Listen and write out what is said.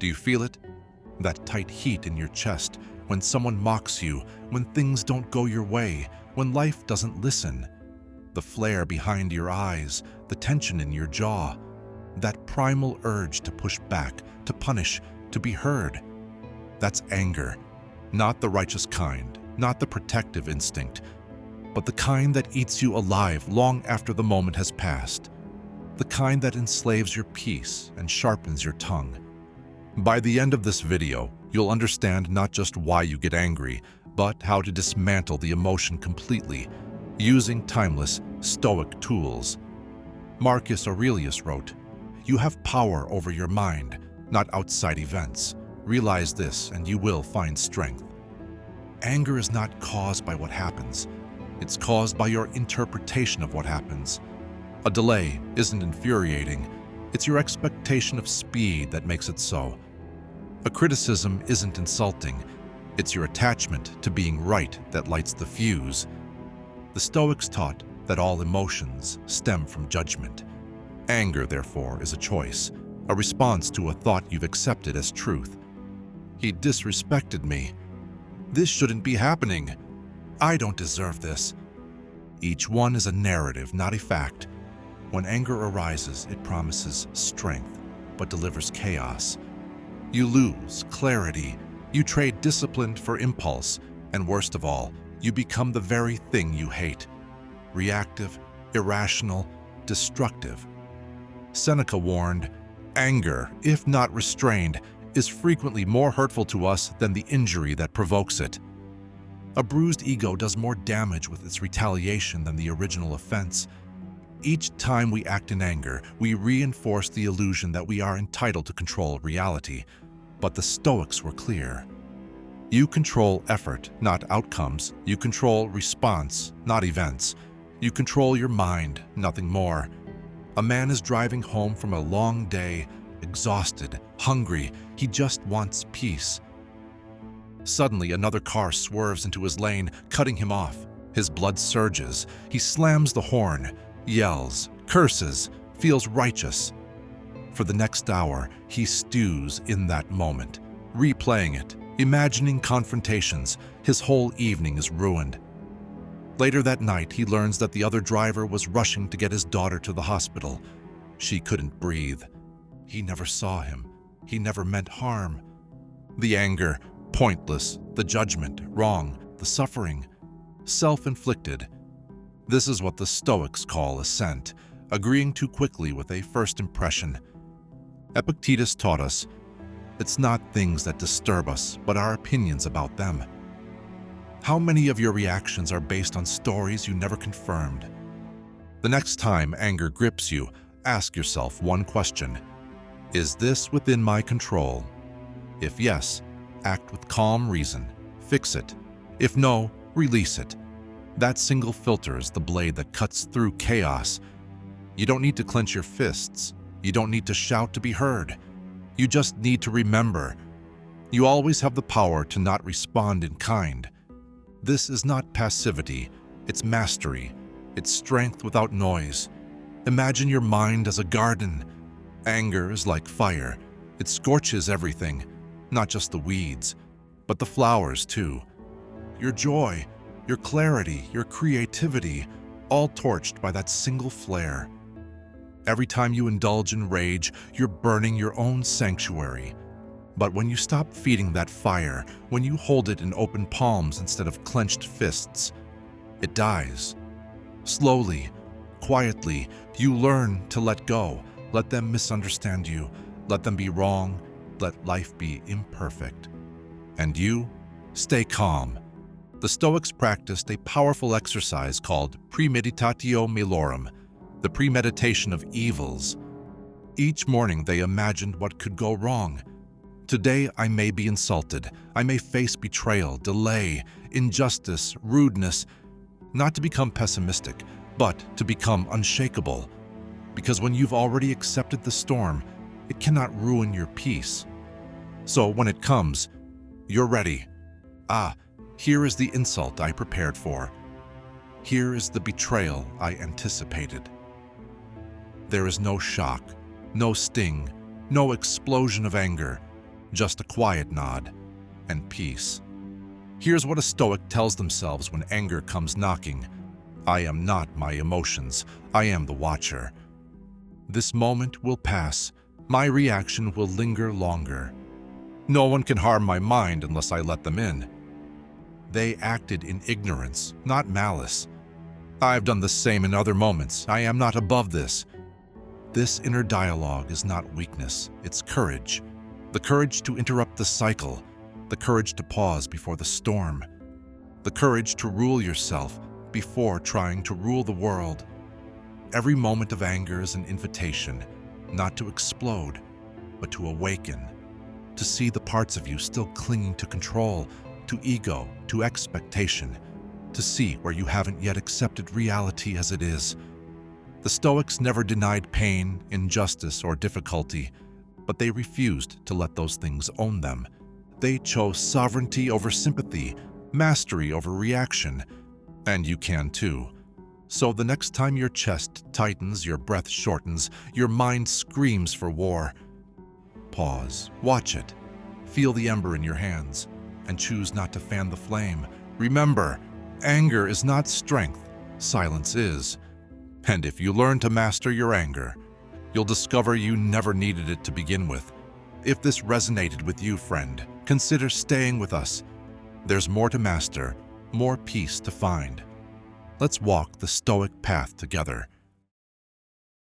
Do you feel it? That tight heat in your chest when someone mocks you, when things don't go your way, when life doesn't listen. The flare behind your eyes, the tension in your jaw, that primal urge to push back, to punish, to be heard. That's anger, not the righteous kind, not the protective instinct, but the kind that eats you alive long after the moment has passed, the kind that enslaves your peace and sharpens your tongue. By the end of this video, you'll understand not just why you get angry, but how to dismantle the emotion completely, using timeless Stoic tools. Marcus Aurelius wrote, "You have power over your mind, not outside events. Realize this and you will find strength." Anger is not caused by what happens. It's caused by your interpretation of what happens. A delay isn't infuriating. It's your expectation of speed that makes it so. A criticism isn't insulting. It's your attachment to being right that lights the fuse. The Stoics taught that all emotions stem from judgment. Anger, therefore, is a choice, a response to a thought you've accepted as truth. He disrespected me. This shouldn't be happening. I don't deserve this. Each one is a narrative, not a fact. When anger arises, it promises strength, but delivers chaos. You lose clarity. You trade discipline for impulse, and worst of all, you become the very thing you hate. Reactive, irrational, destructive. Seneca warned, "Anger, if not restrained, is frequently more hurtful to us than the injury that provokes it." A bruised ego does more damage with its retaliation than the original offense. Each time we act in anger, we reinforce the illusion that we are entitled to control reality. But the Stoics were clear. You control effort, not outcomes. You control response, not events. You control your mind, nothing more. A man is driving home from a long day, exhausted, hungry. He just wants peace. Suddenly, another car swerves into his lane, cutting him off. His blood surges. He slams the horn, yells, curses, feels righteous. For the next hour, he stews in that moment, replaying it, imagining confrontations. His whole evening is ruined. Later that night, he learns that the other driver was rushing to get his daughter to the hospital. She couldn't breathe. He never saw him. He never meant harm. The anger, pointless. The judgment, wrong. The suffering, self-inflicted. This is what the Stoics call assent, agreeing too quickly with a first impression. Epictetus taught us, it's not things that disturb us, but our opinions about them. How many of your reactions are based on stories you never confirmed? The next time anger grips you, ask yourself one question. Is this within my control? If yes, act with calm reason. Fix it. If no, release it. That single filter is the blade that cuts through chaos. You don't need to clench your fists. You don't need to shout to be heard. You just need to remember. You always have the power to not respond in kind. This is not passivity, it's mastery. It's strength without noise. Imagine your mind as a garden. Anger is like fire. It scorches everything, not just the weeds, but the flowers too. Your joy, your clarity, your creativity, all torched by that single flare. Every time you indulge in rage, you're burning your own sanctuary. But when you stop feeding that fire, when you hold it in open palms instead of clenched fists, it dies. Slowly, quietly, you learn to let go. Let them misunderstand you. Let them be wrong. Let life be imperfect. And you, stay calm. The Stoics practiced a powerful exercise called premeditatio malorum, the premeditation of evils. Each morning they imagined what could go wrong. Today I may be insulted. I may face betrayal, delay, injustice, rudeness. Not to become pessimistic, but to become unshakable. Because when you've already accepted the storm, it cannot ruin your peace. So when it comes, you're ready. Here is the insult I prepared for. Here is the betrayal I anticipated. There is no shock, no sting, no explosion of anger. just a quiet nod, and peace. Here's what a Stoic tells themselves when anger comes knocking. I am not my emotions, I am the watcher. This moment will pass, my reaction will linger longer. No one can harm my mind unless I let them in. They acted in ignorance, not malice. I've done the same in other moments, I am not above this. This inner dialogue is not weakness, it's courage. The courage to interrupt the cycle, the courage to pause before the storm, the courage to rule yourself before trying to rule the world. Every moment of anger is an invitation, not to explode, but to awaken, to see the parts of you still clinging to control, to ego, to expectation, to see where you haven't yet accepted reality as it is. The Stoics never denied pain, injustice, or difficulty, but they refused to let those things own them. They chose sovereignty over sympathy, mastery over reaction, and you can too. So the next time your chest tightens, your breath shortens, your mind screams for war, pause, watch it, feel the ember in your hands, and choose not to fan the flame. Remember, anger is not strength, silence is. And if you learn to master your anger, you'll discover you never needed it to begin with. If this resonated with you, friend, consider staying with us. There's more to master, more peace to find. Let's walk the Stoic path together.